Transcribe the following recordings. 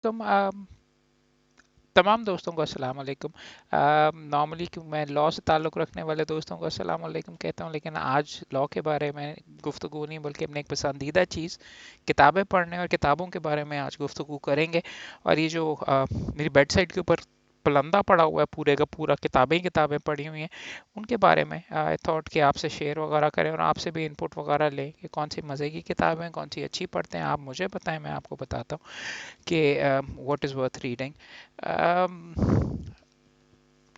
तुम तमाम दोस्तों को अस्सलाम वालेकुम। नॉर्मली क्यों मैं लॉ से ताल्लुक़ रखने वाले दोस्तों को अस्सलाम वालेकुम कहता हूँ, लेकिन आज लॉ के बारे में गुफ्तगू नहीं बल्कि अपने एक पसंदीदा चीज़ किताबें पढ़ने और किताबों के बारे में आज गुफ्तगू करेंगे। और ये जो मेरी बेड साइड के ऊपर पलंदा पड़ा हुआ है पूरे का पूरा किताबें ही किताबें पड़ी हुई हैं, उनके बारे में आई थॉट कि आपसे शेयर वगैरह करें और आपसे भी इनपुट वगैरह लें कि कौन सी मज़े की किताबें हैं, कौन सी अच्छी पढ़ते हैं। आप मुझे बताएं, मैं आपको बताता हूँ कि व्हाट इज़ वर्थ रीडिंग।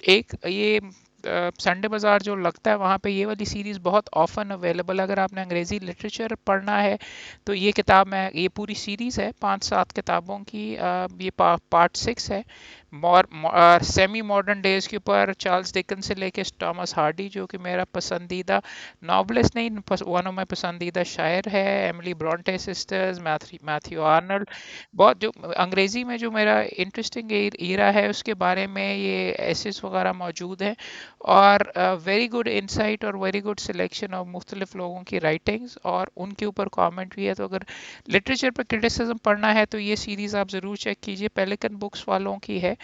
एक ये संडे बाज़ार जो लगता है वहाँ पे ये वाली सीरीज़ बहुत ऑफन अवेलेबल। अगर आपने अंग्रेज़ी लिटरेचर पढ़ना है तो ये किताब मैं ये पूरी सीरीज़ है 5-7 किताबों की। ये पार्ट 6 है। सेमी मॉडर्न डेज के ऊपर चार्ल्स डिकन से लेके टॉमस हार्डी, जो कि मेरा पसंदीदा नॉवलिस्ट नहीं, वन ऑफ माई पसंदीदा शायर है। Emily Bronte sisters, Matthew Arnold. बहुत जो अंग्रेज़ी में जो मेरा इंटरेस्टिंग ईरा है उसके बारे में ये एसेस वगैरह मौजूद हैं। और वेरी गुड इंसाइट और वेरी गुड सिलेक्शन ऑफ मुख्तलिफ लोगों की राइटिंग्स और उनके ऊपर कमेंट भी है। तो अगर लिटरेचर पर क्रिटिसिज्म पढ़ना है तो ये सीरीज़ आप ज़रूर चेक कीजिए। पेलिकन बुक्स वालों की है,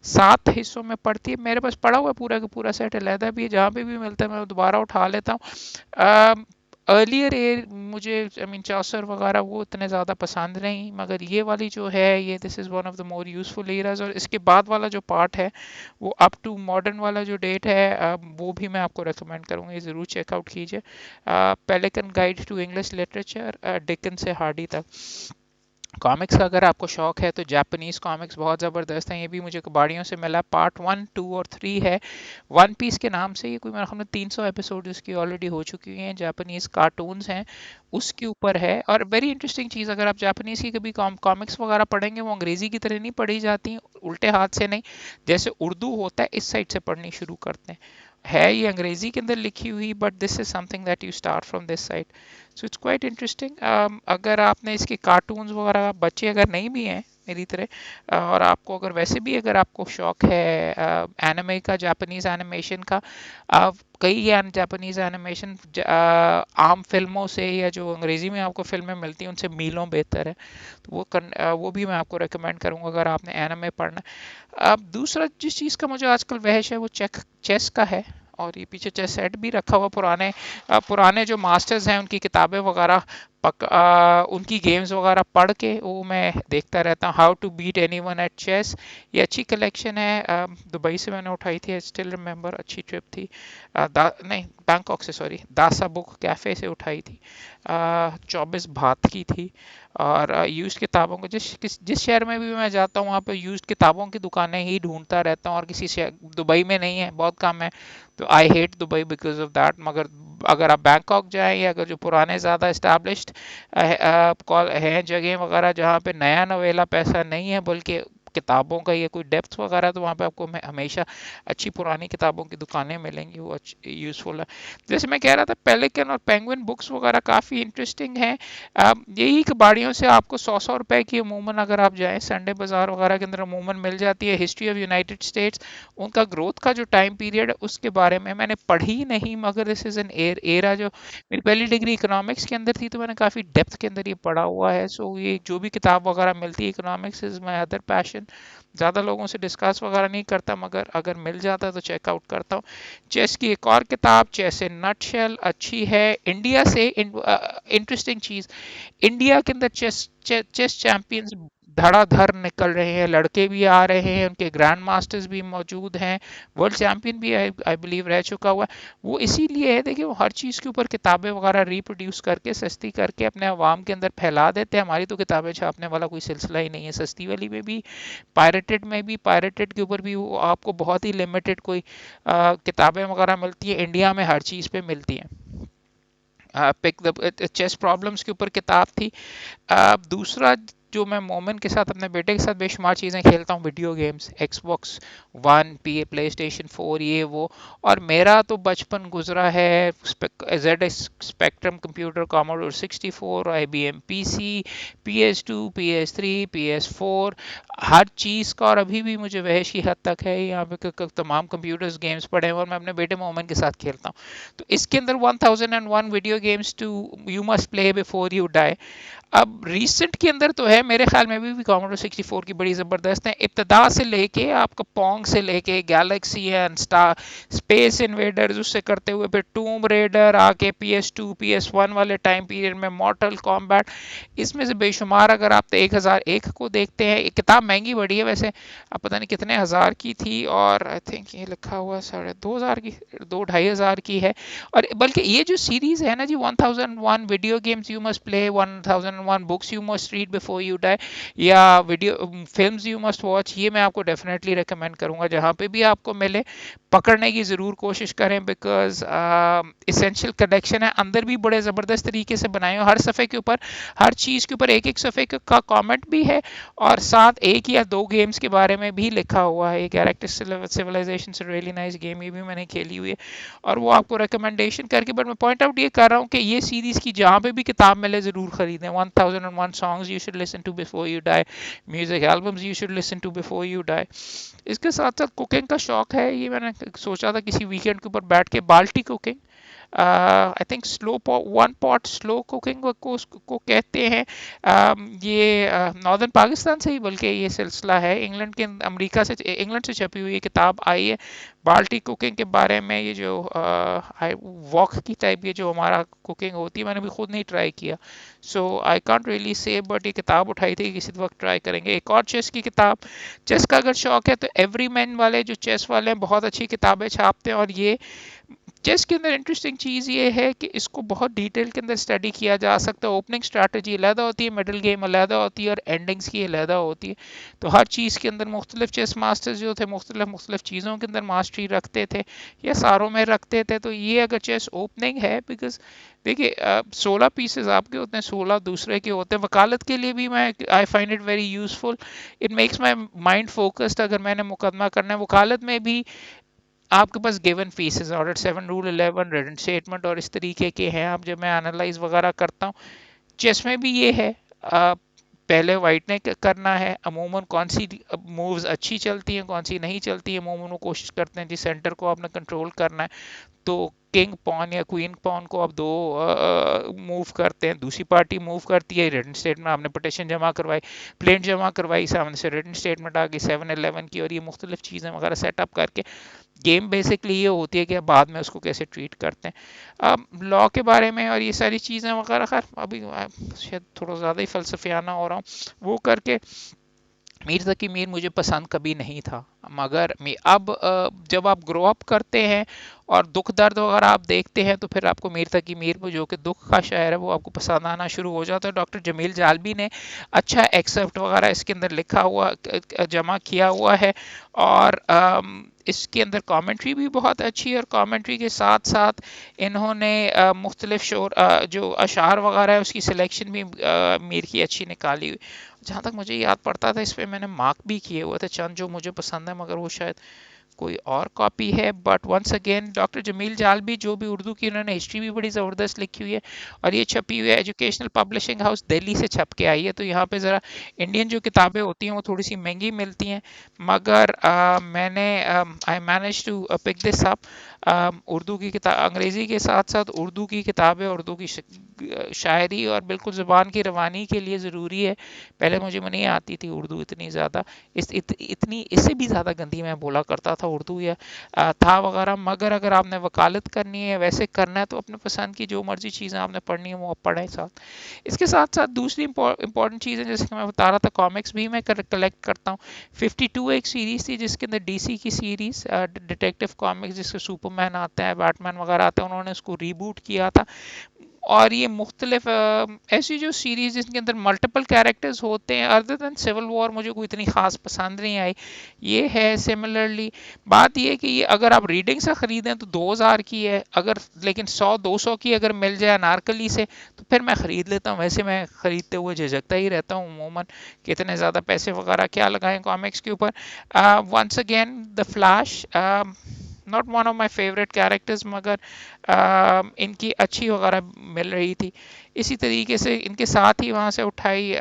7 हिस्सों में पढ़ती है। मेरे पास पढ़ा हुआ है पूरा का पूरा सेट, अलहदा भी है, जहाँ पे भी मिलता है मैं दोबारा उठा लेता हूँ। अर्लियर ए मुझे आई मीन चौसर वगैरह वो इतने ज़्यादा पसंद नहीं, मगर ये वाली जो है ये this is one of the more useful eras. और इसके बाद वाला जो पार्ट है वो अप टू मॉडर्न वाला जो डेट है वो भी मैं आपको रेकमेंड करूँगा, ये ज़रूर चेकआउट कीजिए। Pelican guide to English literature, Dickens से हार्डी तक। कॉमिक्स का अगर आपको शौक है तो जापानीज कॉमिक्स बहुत ज़बरदस्त हैं। ये भी मुझे कबाड़ियों से मिला। पार्ट 1, 2 और 3 है। वन पीस के नाम से ये कोई मेरे ख्याल में 300 एपिसोड इसकी ऑलरेडी हो चुकी हैं। जापानीज कार्टून्स हैं उसके ऊपर है। और वेरी इंटरेस्टिंग चीज़, अगर आप जापानीज की कभी कॉमिक्स वगैरह पढ़ेंगे वो अंग्रेज़ी की तरह नहीं पढ़ी जाती, उल्टे हाथ से नहीं, जैसे उर्दू होता है इस साइड से पढ़नी शुरू करते हैं। है ये अंग्रेजी के अंदर लिखी हुई, but this is something that you start from this side. So it's quite interesting. अगर आपने इसके कार्टून्स वगैरह, बच्चे अगर नहीं भी हैं मेरी तरह, और आपको अगर वैसे भी अगर आपको शौक है एनिमे का, जापानीज एनिमेशन का, कई जापानीज एनिमेशन आम फिल्मों से या जो अंग्रेजी में आपको फिल्में मिलती हैं उनसे मीलों बेहतर है। तो वो भी मैं आपको रेकमेंड करूँगा अगर आपने एनिमे पढ़ना है। अब दूसरा जिस चीज़ का मुझे आजकल वहश है वो चेस का है। और ये पीछे चेस सेट भी रखा हुआ पुराने पुराने जो मास्टर्स हैं उनकी किताबें वगैरह उनकी गेम्स वगैरह पढ़ के वो मैं देखता रहता हूँ। How to beat anyone at chess, ये अच्छी कलेक्शन है। दुबई से मैंने उठाई थी, आई स्टिल रिमेंबर, अच्छी ट्रिप थी। नहीं, बैंकॉक से, सॉरी, दासा बुक कैफ़े से उठाई थी। 24 बात की थी। और यूज्ड किताबों को जिस शहर में भी मैं जाता हूँ वहाँ पे यूज्ड किताबों की दुकानें ही ढूंढता रहता हूँ। और किसी शहर, दुबई में नहीं है, बहुत कम है, तो I hate Dubai because of that. मगर अगर आप बैंकॉक जाएं या अगर जो पुराने ज़्यादा इस्टेब्लिश्ड हैं जगह वगैरह जहाँ पे नया नवेला पैसा नहीं है बल्कि किताबों का ये कोई डेप्थ वगैरह, तो वहाँ पे आपको हमेशा अच्छी पुरानी किताबों की दुकानें मिलेंगी, वो अच्छी यूज़फुल है। जैसे मैं कह रहा था, पेलिकन और पेंगुइन बुक्स वगैरह काफ़ी इंटरेस्टिंग हैं। यही कबाड़ियों से आपको 100-100 रुपए की अमूमन अगर आप जाएं संडे बाज़ार वगैरह के अंदर अमूमन मिल जाती है। हिस्ट्री ऑफ यूनाइटेड स्टेट्स, उनका ग्रोथ का जो टाइम पीरियड है उसके बारे में मैंने पढ़ी नहीं, मगर दिस इज़ एन एरा जो मेरी पहली डिग्री इकोनॉमिक्स के अंदर थी, तो मैंने काफ़ी डेप्थ के अंदर ये पढ़ा हुआ है। सो ये जो भी किताब वगैरह मिलती है, economics is my other passion. ज़्यादा लोगों से डिस्कस वगैरह नहीं करता, मगर अगर मिल जाता है तो चेकआउट करता हूँ। चेस की एक और किताब, चेस इन नटशेल, अच्छी है। इंडिया से इंटरेस्टिंग चीज़, इंडिया के अंदर चेस चैंपियंस धड़ाधड़ निकल रहे हैं, लड़के भी आ रहे हैं, उनके ग्रैंड मास्टर्स भी मौजूद हैं, वर्ल्ड चैंपियन भी आई बिलीव रह चुका हुआ है। वो इसीलिए है, देखिए, वो हर चीज़ के ऊपर किताबें वगैरह रिप्रोड्यूस करके सस्ती करके अपने अवाम के अंदर फैला देते हैं। हमारी तो किताबें छापने वाला कोई सिलसिला ही नहीं है, सस्ती वाली में भी, पायरेटेड में भी, पायरेटेड के ऊपर भी वो आपको बहुत ही लिमिटेड कोई किताबें वगैरह मिलती है। इंडिया में हर चीज़ पे मिलती हैं। पिक द चेस प्रॉब्लम्स के ऊपर किताब थी। दूसरा जो मैं मोमेन के साथ, अपने बेटे के साथ बेशुमार चीज़ें खेलता हूँ, वीडियो गेम्स, Xbox 1, PlayStation 4, ये वो। और मेरा तो बचपन गुजरा है ZX spectrum computer, Commodore 64, IBM PC, PS2, PS3, PS4, हर चीज़ का। और अभी भी मुझे वहश की हद तक है, यहाँ पे तमाम कंप्यूटर्स गेम्स पड़े हैं और मैं अपने बेटे मोमेन के साथ खेलता हूँ। तो इसके अंदर 1001 video games to you must play before you die. अब रिसेंट के अंदर तो है मेरे ख्याल में भी कॉमोडोर 64 की बड़ी ज़बरदस्त है, इब्तदा से लेके आपका पोंग से लेके Galaxy and star space invaders उससे करते हुए फिर टूम रेडर आके PS2 PS1 वाले टाइम पीरियड में मॉर्टल कॉम्बैट, इसमें से बेशुमार अगर आप 1001 को देखते हैं, एक किताब महंगी बड़ी है वैसे, अब पता नहीं कितने हज़ार की थी, और आई थिंक ये लिखा हुआ 2,500 की, 2-2,500 की है। और बल्कि ये जो सीरीज है ना जी, 1001 video games you must play, 1001 books you must read before you die, या video films you must watch, ये मैं आपको डेफिनेटली रिकमेंड करूंगा, जहाँ पे भी आपको मिले पकड़ने की ज़रूर कोशिश करें, बिकॉज इसेंशियल कलेक्शन है, अंदर भी बड़े ज़बरदस्त तरीके से बनाए हो, हर सफ़े के ऊपर, हर चीज़ के ऊपर एक एक सफ़े का कमेंट भी है, और साथ एक या दो गेम्स के बारे में भी लिखा हुआ है। गैलेक्टिक सिविलाइजेशन से रियली नाइस गेम, ये भी मैंने खेली हुई है, और वो आपको रिकमेंडेशन करके, बट मैं पॉइंट आउट ये कर रहा हूँ कि ये सीरीज की जहाँ पे भी किताब मिले ज़रूर खरीदें। 1001 songs you should listen to before you die, music albums you should listen to before you die. इसके साथ साथ कुकिंग का शौक है, ये मैंने सोचा था किसी वीकेंड के ऊपर बैठ के बाल्टी cooking, I think slow one pot slow cooking को कहते हैं। ये नॉर्दर्न पाकिस्तान से ही बल्कि ये सिलसिला है, इंग्लैंड के अमेरिका से, इंग्लैंड से छपी हुई ये किताब आई है बाल्टी कुकिंग के बारे में। ये जो वॉक की टाइप ये जो हमारा कुकिंग होती है, मैंने भी खुद नहीं ट्राई किया, so I can't really say, but ये किताब उठाई थी, किसी वक्त ट्राई करेंगे। एक और चेस की किताब, चेस का अगर शौक है तो एवरी मैन वाले जो चेस वाले हैं बहुत अच्छी किताबें छापते हैं, और ये चेस के अंदर इंटरेस्टिंग चीज़ ये है कि इसको बहुत डिटेल के अंदर स्टडी किया जा सकता है। ओपनिंग स्ट्रैटेजी अलहदा होती है, मिडल गेम अलहदा होती है, और एंडिंग्स की अलहदा होती है। तो हर चीज़ के अंदर मुख्तलिफ चेस मास्टर्स जो थे मुख्तलिफ चीज़ों के अंदर मास्टरी रखते थे, या सारों में रखते थे। तो ये अगर चेस ओपनिंग है, बिकॉज देखिए 16 पीसेज आपके होते हैं, 16 दूसरे के होते हैं। वकालत के लिए भी मैं I find it very useful, it makes my mind focused. अगर मैंने मुकदमा करना है वकालत में भी, आपके पास given pieces, order 7 rule 11 written statement और इस तरीके के हैं। अब जब मैं एनालाइज वगैरह करता हूँ, चेस में भी ये है, पहले वाइट ने करना है, अमूमन कौन सी मूव्स अच्छी चलती हैं कौन सी नहीं चलती है, अमूमन वो कोशिश करते हैं जिस सेंटर को आपने कंट्रोल करना है, तो किंग पॉन या क्वीन पॉन को आप दो मूव करते हैं, दूसरी पार्टी मूव करती है, रिटन स्टेटमेंट आपने पटिशन जमा करवाई, प्लेन जमा करवाई, सामने से रिटन स्टेटमेंट आ गई 7-11 की, और ये मुख्तलिफ चीज़ें वगैरह सेटअप करके गेम बेसिकली ये होती है कि बाद में उसको कैसे ट्रीट करते हैं। अब लॉ के बारे में और ये सारी चीज़ें वगैरह, खैर अभी शायद थोड़ा ज़्यादा ही फ़लसफ़ियाना हो रहा हूँ, वो करके मीर तकी मीर मुझे पसंद कभी नहीं था। मगर अब जब आप ग्रो अप करते हैं और दुख दर्द वगैरह आप देखते हैं, तो फिर आपको मीर तकी मीर में जो कि दुख का शायर है वो आपको पसंद आना शुरू हो जाता है। डॉक्टर जमील जालबी ने अच्छा एक्सेप्ट वगैरह इसके अंदर लिखा हुआ जमा किया हुआ है, और इसके अंदर कमेंट्री भी बहुत अच्छी है, और कमेंट्री के साथ साथ इन्होंने मुख्तलिफ शोर जो अशार वगैरह है उसकी सिलेक्शन भी मीर की अच्छी निकाली हुई। जहाँ तक मुझे याद पड़ता था, इस पे मैंने मार्क भी किए हुए थे चंद जो मुझे पसंद है, मगर वो शायद कोई और कॉपी है। But once again doctor Jameel Jalbi जो भी उर्दू की उन्होंने हिस्ट्री भी बड़ी ज़बरदस्त लिखी हुई है, और ये छपी हुई है एजुकेशनल पब्लिशिंग हाउस दिल्ली से छप के आई है। तो यहाँ पे ज़रा इंडियन जो किताबें होती हैं वो थोड़ी सी महंगी मिलती हैं, मगर मैंने I manage to pick this up. Urdu की किताब, अंग्रेज़ी के साथ साथ उर्दू की किताबें, उर्दू की शायरी और बिल्कुल ज़ुबान की रवानी के लिए ज़रूरी है। पहले मुझे नहीं आती थी उर्दू इतनी ज़्यादा, इतनी इससे भी ज़्यादा गंदी मैं बोला करता था उर्दू या था वगैरह। मगर अगर आपने वकालत करनी है, वैसे करना है, तो अपने पसंद की जो मर्जी चीज़ें आपने पढ़नी है वो आप पढ़ें साथ। इसके साथ साथ दूसरी इंपॉर्टेंट चीज़ें, जैसे कि मैं बता रहा था, कॉमिक्स भी मैं कलेक्ट करता हूँ। 52 एक सीरीज़ थी जिसके अंदर डीसी की सीरीज़ डिटेक्टिव कॉमिक्स, जिसके सुपरमैन आता है, बैटमैन वगैरह आते हैं, उन्होंने उसको रीबूट किया था। और ये मुख्तलिफ ऐसी जो सीरीज़ जिसके अंदर मल्टीपल कैरेक्टर्स होते हैं, अदर दैन सिविल वॉर मुझे कोई इतनी ख़ास पसंद नहीं आई। ये है सिमिलरली, बात ये है कि ये अगर आप रीडिंग से ख़रीदें तो 2000 की है, अगर लेकिन 100-200 की अगर मिल जाए अनारकली से, तो फिर मैं ख़रीद लेता हूँ। वैसे मैं ख़रीदते हुए झिझकता ही रहता हूँ अमूमन, कितने ज़्यादा पैसे वगैरह क्या लगाएं कॉमिक्स के ऊपर। Once again the Flash, not one of my favourite characters, मगर इनकी अच्छी वगैरह मिल रही थी। इसी तरीके से इनके साथ ही वहाँ से उठाई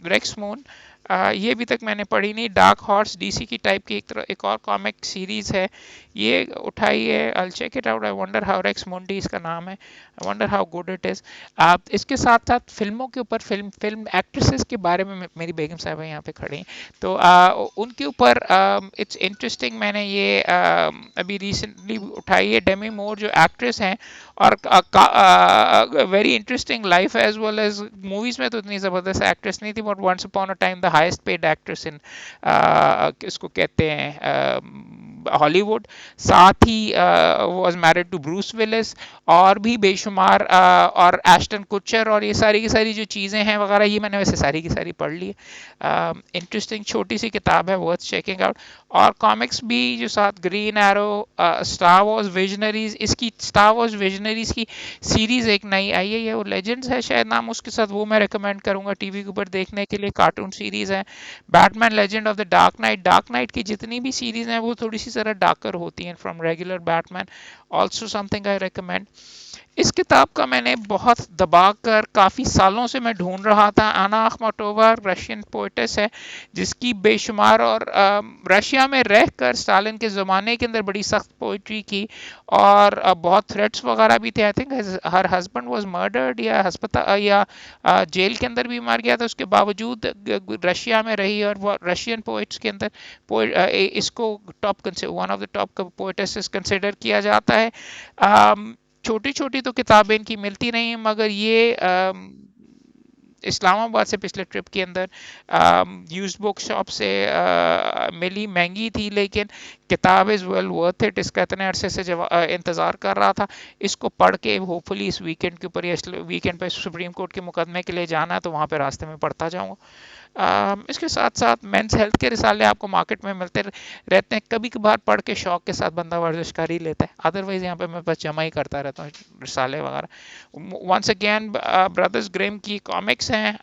रेक्स मून, ये अभी तक मैंने पढ़ी नहीं। डार्क हॉर्स डीसी की टाइप की एक और कॉमिक सीरीज है, ये उठाई है। I check it out. I wonder how Rex Mundi इसका नाम है। I wonder how good it is. आप इसके साथ साथ फिल्मों के ऊपर, फिल्म एक्ट्रेसेस के बारे में मेरी बेगम साहब यहाँ पे खड़ी हैं, तो उनके ऊपर इट्स इंटरेस्टिंग। मैंने ये अभी रिसेंटली उठाई है। डेमी मोर जो एक्ट्रेस हैं, और very interesting life as well as movies में तो इतनी ज़बरदस्त एक्ट्रेस नहीं थी, but once upon a time the highest paid actress in, इसको कहते हैं हॉलीवुड। साथ ही was married to Bruce Willis, और भी बेशुमार और एश्टन कुचर, और ये सारी की सारी जो चीज़ें हैं वगैरह, ये मैंने वैसे सारी की सारी पढ़ ली है। इंटरेस्टिंग छोटी सी किताब है, वर्थ चेकिंग आउट। और कॉमिक्स भी जो साथ, green arrow, star Wars visionaries, इसकी स्टार वॉर्स विजनरीज की सीरीज एक नई आई है, ये वो लेजेंड्स है शायद नाम उसके साथ, वो मैं रिकमेंड करूंगा टीवी के ऊपर देखने के लिए। कार्टून सीरीज है। Batman legend of the dark night, dark night की जितनी भी सीरीज हैं वो थोड़ी सी जरा डार्कर होती हैं from regular Batman. Also something I recommend. इस किताब का मैंने बहुत दबाकर काफ़ी सालों से मैं ढूंढ रहा था। आना अखमाटोवा रशियन पोइटेस है, जिसकी बेशुमार, और रशिया में रहकर स्टालिन के ज़माने के अंदर बड़ी सख्त पोइट्री की, और बहुत थ्रेट्स वगैरह भी थे। I think her husband was murdered, या अस्पताल, या जेल के अंदर भी मर गया था। उसके बावजूद रशिया में रही, और वो रशियन पोइट्स के अंदर इसको top, one of the top poetess consider किया जाता है। छोटी छोटी तो किताबें इनकी मिलती नहीं, मगर ये इस्लामाबाद से पिछले ट्रिप के अंदर यूज बुक शॉप से मिली। महंगी थी, लेकिन किताब इज़ वेल वर्थ इट। इसका इतने अरसे से इंतज़ार कर रहा था। इसको पढ़ के होपफुली इस वीकेंड के ऊपर, या वीकेंड पे सुप्रीम कोर्ट के मुकदमे के लिए जाना है, तो वहाँ पे रास्ते में पढ़ता जाऊँगा। इसके साथ साथ मेंस हेल्थ के रिसाले आपको मार्केट में मिलते रहते हैं। कभी कभार पढ़ के शौक के साथ बंदा वर्जिश कर ही लेता है, अदरवाइज यहाँ पे मैं बस जमा ही करता रहता हूँ रिसाले वगैरह। वंस अगेन ब्रदर्स ग्रेम की कॉमिक्स हैं,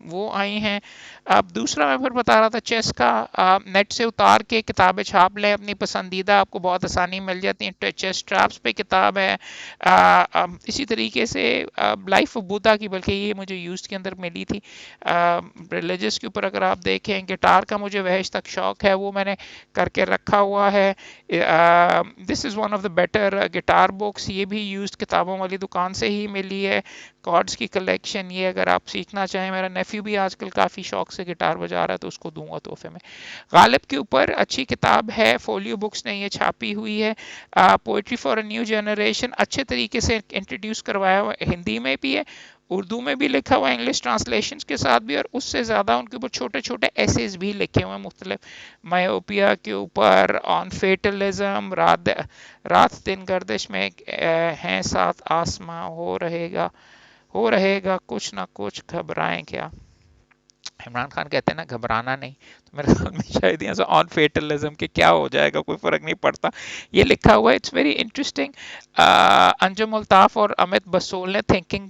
वो आई हैं। अब दूसरा मैं फिर बता रहा था चेस का, नेट से उतार के किताबें छाप लें अपनी पसंदीदा, आपको बहुत आसानी मिल जाती है। चेस ट्रैप्स पे किताब है। इसी तरीके से लाइफ ऑफ बुद्धा की, बल्कि ये मुझे यूज के अंदर मिली थी। रिलीजियस के ऊपर अगर आप देखें, गिटार का मुझे वहश तक शौक है, वो मैंने करके रखा हुआ है। This is one of the better guitar books, ये भी यूज्ड किताबों वाली दुकान से ही मिली है। कॉर्ड्स की कलेक्शन, ये अगर आप सीखना चाहें, मेरा नेफ्यू भी आजकल काफ़ी शौक से गिटार बजा रहा है, तो उसको दूंगा तोहफे में। गालिब के ऊपर अच्छी किताब है, फोलियो बुक्स ने ये छापी हुई है। Poetry for a new generation, अच्छे तरीके से इंट्रोड्यूस करवाया हुआ, हिंदी में भी है, उर्दू में भी लिखा हुआ है, इंग्लिश ट्रांसलेशन के साथ भी, और उससे ज़्यादा उनके ऊपर छोटे छोटे एसेज भी लिखे हुए हैं मुख्तलिफ। मायोपिया के ऊपर, ऑन फेटलिज्म, रात दिन गर्दिश में हैं साथ आसमां, हो रहेगा कुछ ना कुछ, घबराएं क्या। इमरान खान कहते हैं ना, घबराना नहीं, तो मेरे ख्याल में शायद यहाँ से ऑन फेटलिज्म के क्या हो जाएगा कोई फर्क नहीं पड़ता, ये लिखा हुआ है। It's very interesting. Anjum Altaf और अमित बसोल ने, thinking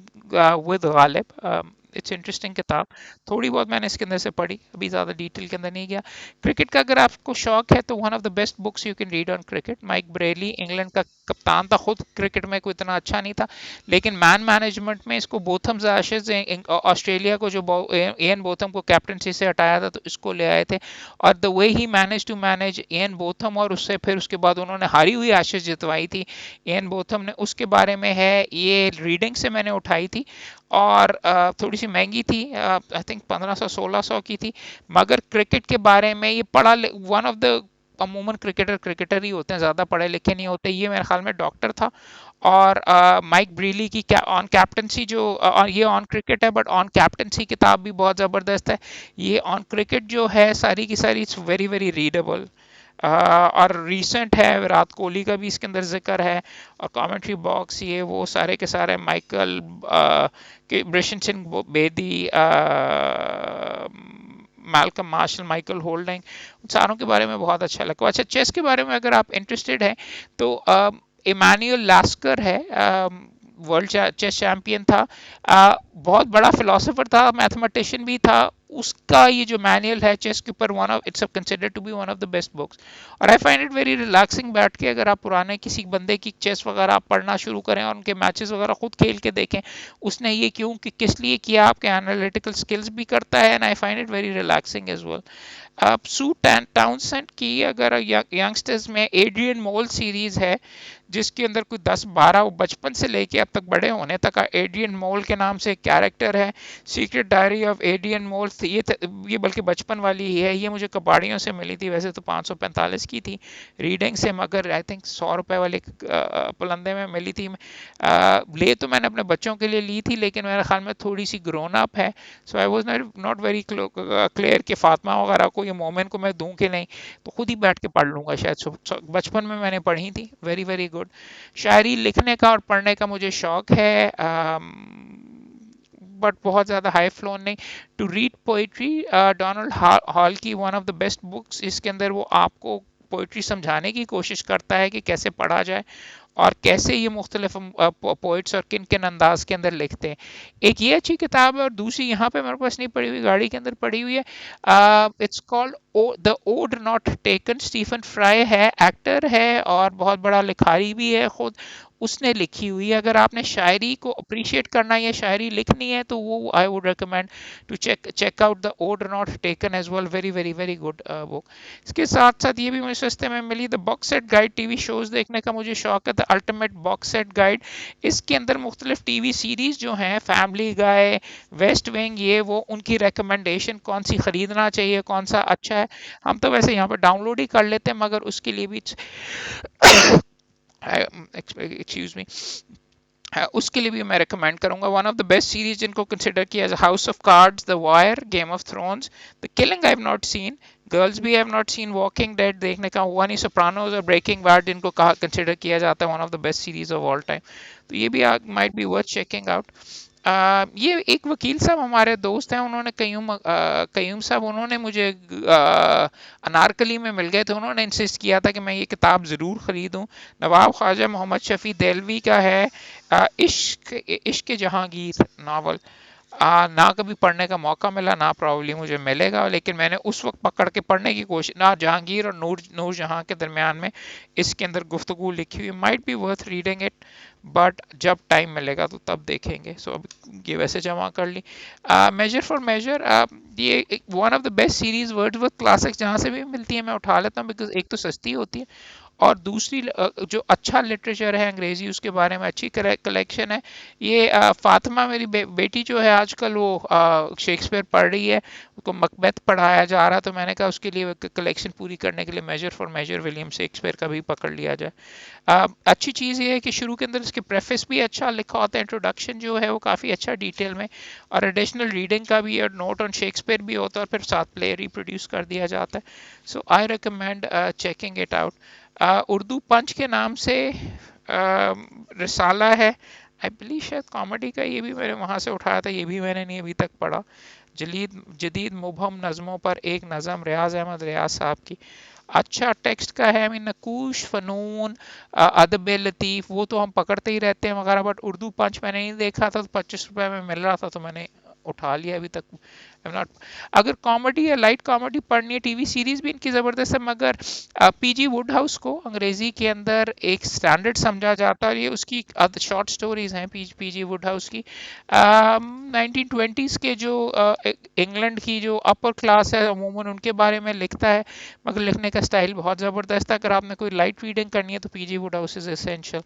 with Ghalib, it's interesting किताब। थोड़ी बहुत मैंने इसके अंदर से पढ़ी, अभी ज़्यादा डिटेल के अंदर नहीं गया। क्रिकेट का अगर आपको शौक है, तो one of the best books you can read on cricket. Mike Brearley England का कप्तान था, खुद क्रिकेट में कोई इतना अच्छा नहीं था, लेकिन मैन मैनेजमेंट में इसको बोथम्स एशेज, ऑस्ट्रेलिया को जो एन बोथम को कैप्टनसी से हटाया था, तो इसको ले आए थे। और the way he manage to manage Ian Botham, और उससे फिर उसके बाद उन्होंने हारी हुई एशेज जितवाई थी एन बोथम ने, उसके बारे में है। ये रीडिंग से मैंने उठाई थी, और थोड़ी सी महंगी थी, आई थिंक 1500-1600 की थी, मगर क्रिकेट के बारे में ये पढ़ा, वन ऑफ द, अमूमन क्रिकेटर ही होते हैं, ज़्यादा पढ़े लिखे नहीं होते, ये मेरे ख्याल में डॉक्टर था। और माइक ब्रीली की क्या ऑन कैप्टनसी, जो ये ऑन क्रिकेट है, बट ऑन कैप्टनसी किताब भी बहुत ज़बरदस्त है। ये ऑन क्रिकेट जो है सारी की सारी, इट्स वेरी वेरी रीडेबल। और रीसेंट है, विराट कोहली का भी इसके अंदर जिक्र है, और कमेंट्री बॉक्स, ये वो सारे के सारे, माइकल के Bishan Singh Bedi, Malcolm Marshall, Michael Holding, उन सारों के बारे में बहुत अच्छा लगा। अच्छा, चेस के बारे में अगर आप इंटरेस्टेड हैं, तो इमानुएल लास्कर है, वर्ल्ड चेस चैंपियन था, बहुत बड़ा फिलोसोफर था, मैथमेटिशियन भी था, उसका ये जो मैनुअल है चेस के ऊपर, one of it's considered to be one of the best books. और I find it very relaxing बैठ के अगर आप पुराने किसी बंदे की चेस वगैरह आप पढ़ना शुरू करें और उनके मैचेस वगैरह खुद खेल के देखें, उसने ये क्यों कि किस लिए किया, आपके एनालिटिकल स्किल्स भी करता है, and I find it very relaxing as well. अब सू टाउनसेंट की अगर यंगस्टर्स में एड्रियन मोल सीरीज है, जिसके अंदर कोई 10-12 बचपन से लेके अब तक बड़े होने तक का एड्रियन मोल के नाम से एक कैरेक्टर है। सीक्रेट डायरी ऑफ एड्रियन मोल, ये बल्कि बचपन वाली ही है, ये मुझे कबाड़ियों से मिली थी, वैसे तो 545 की थी रीडिंग से, मगर आई थिंक 100 रुपए वाले पलंदे में मिली थी। ले तो मैंने अपने बच्चों के लिए ली थी, लेकिन मेरे ख्याल में थोड़ी सी ग्रोन अप है, so I was not very clear कि फातिमा वगैरह को, ये मोमेन को मैं दूं कि नहीं, तो खुद ही बैठ के पढ़ लूंगा शायद। बचपन में मैंने पढ़ी थी, वेरी वेरी गुड। शायरी लिखने का और पढ़ने का मुझे शौक है, बट बहुत ज़्यादा हाई फ्लो नहीं। To read poetry, Donald Hall की one of the best books, इसके अंदर वो आपको पोइट्री समझाने की कोशिश करता है कि कैसे पढ़ा जाए और कैसे ये मुख्तलिफ पोइट्स और किन किन अंदाज के अंदर लिखते हैं। एक ये अच्छी किताब है, और दूसरी यहाँ पे मेरे पास नहीं पड़ी हुई, गाड़ी के अंदर पड़ी हुई है, it's called the ode not taken. Stephen Fry है, एक्टर है और बहुत बड़ा लिखारी भी है खुद, उसने लिखी हुई है। अगर आपने शायरी को अप्रिशिएट करना है या शायरी लिखनी है, तो वो I would recommend to check out the ode not taken as well, very very very good book. इसके साथ साथ ये भी मुझे सस्ते में मिली, the box set guide. TV shows देखने का मुझे शौक है, the ultimate box set guide. इसके अंदर मुख्तलिफ टीवी सीरीज जो हैं, फैमिली गाय, वेस्ट विंग, ये वो, उनकी रिकमेंडेशन, कौन सी खरीदना चाहिए, कौन सा अच्छा है। हम तो वैसे यहाँ पर डाउनलोड ही कर लेते हैं, मगर उसके लिए भी एक्सक्यूज मी, उसके लिए भी मैं रिकमेंड करूंगा। One of the best series जिनको कंसिडर किया, House of Cards, the Wire, Game of Thrones, the Killing I have not seen, Girls भी have not seen, Walking Dead देखने का हुआ नहीं, सोप्रानोज और ब्रेकिंग बैड जिनको कहा कंसिडर किया जाता है one of the best series of all time, तो ये भी might be worth checking out. ये एक वकील साहब हमारे दोस्त हैं, उन्होंने कयूम साहब, उन्होंने मुझे अनारकली में मिल गए थे, उन्होंने इंसिस्ट किया था कि मैं ये किताब ज़रूर ख़रीदूं। नवाब ख्वाजा मोहम्मद शफ़ी देलवी का है, इश्क इश्क जहांगीर नावल। ना कभी पढ़ने का मौका मिला, ना प्रॉब्ली मुझे मिलेगा, लेकिन मैंने उस वक्त पकड़ के पढ़ने की कोशिश, ना जहांगीर और नूर जहां के दरमियान में इसके अंदर गुफ्तगू लिखी हुई, might be worth reading it, but जब टाइम मिलेगा तो तब देखेंगे। सो अब ये वैसे जमा कर ली। मेजर फॉर मेजर, ये one of the best series Wordsworth classics, जहाँ से भी मिलती है मैं उठा लेता हूँ, बिकॉज एक तो सस्ती होती है, और दूसरी जो अच्छा लिटरेचर है अंग्रेजी, उसके बारे में अच्छी कलेक्शन है। ये फातिमा मेरी बेटी जो है आजकल, वो शेक्सपियर पढ़ रही है, उसको मकबेथ पढ़ाया जा रहा है, तो मैंने कहा उसके लिए कलेक्शन पूरी करने के लिए measure for measure William Shakespeare का भी पकड़ लिया जाए। अच्छी चीज़ ये है कि शुरू के अंदर इसके प्रेफेस भी अच्छा लिखा होता है, इंट्रोडक्शन जो है वो काफ़ी अच्छा डिटेल में, और एडिशनल रीडिंग का भी और नोट ऑन शेक्सपियर भी होता है, और फिर साथ प्ले रिप्रोड्यूस कर दिया जाता है। So I recommend checking it out. Urdu Punch के नाम से रिसाला है, आई बिलीव शायद कॉमेडी का, ये भी मैंने वहाँ से उठाया था, ये भी मैंने नहीं अभी तक पढ़ा। जदीद मुबहम नज़मों पर एक नज़म, रियाज अहमद रियाज साहब की, अच्छा टेक्स्ट का है। मैं नकूश फ़नून, अदब लतीफ़, वो तो हम पकड़ते ही रहते हैं वगैरह, बट उर्दू पंच मैंने नहीं देखा था, तो 25 रुपए में मिल रहा था, तो मैंने उठा लिया। अभी तक नॉट, अगर कॉमेडी या लाइट कॉमेडी पढ़नी है, टीवी सीरीज भी इनकी ज़बरदस्त है, मगर पीजी वुड हाउस को अंग्रेजी के अंदर एक स्टैंडर्ड समझा जाता है, और ये उसकी शॉर्ट स्टोरीज हैं पीजी वुड हाउस की। 1920s के जो इंग्लैंड की जो अपर क्लास है अमूमन, उनके बारे में लिखता है, मगर लिखने का स्टाइल बहुत ज़बरदस्त है। अगर आपने कोई लाइट रीडिंग करनी है तो PG Wodehouse is essential.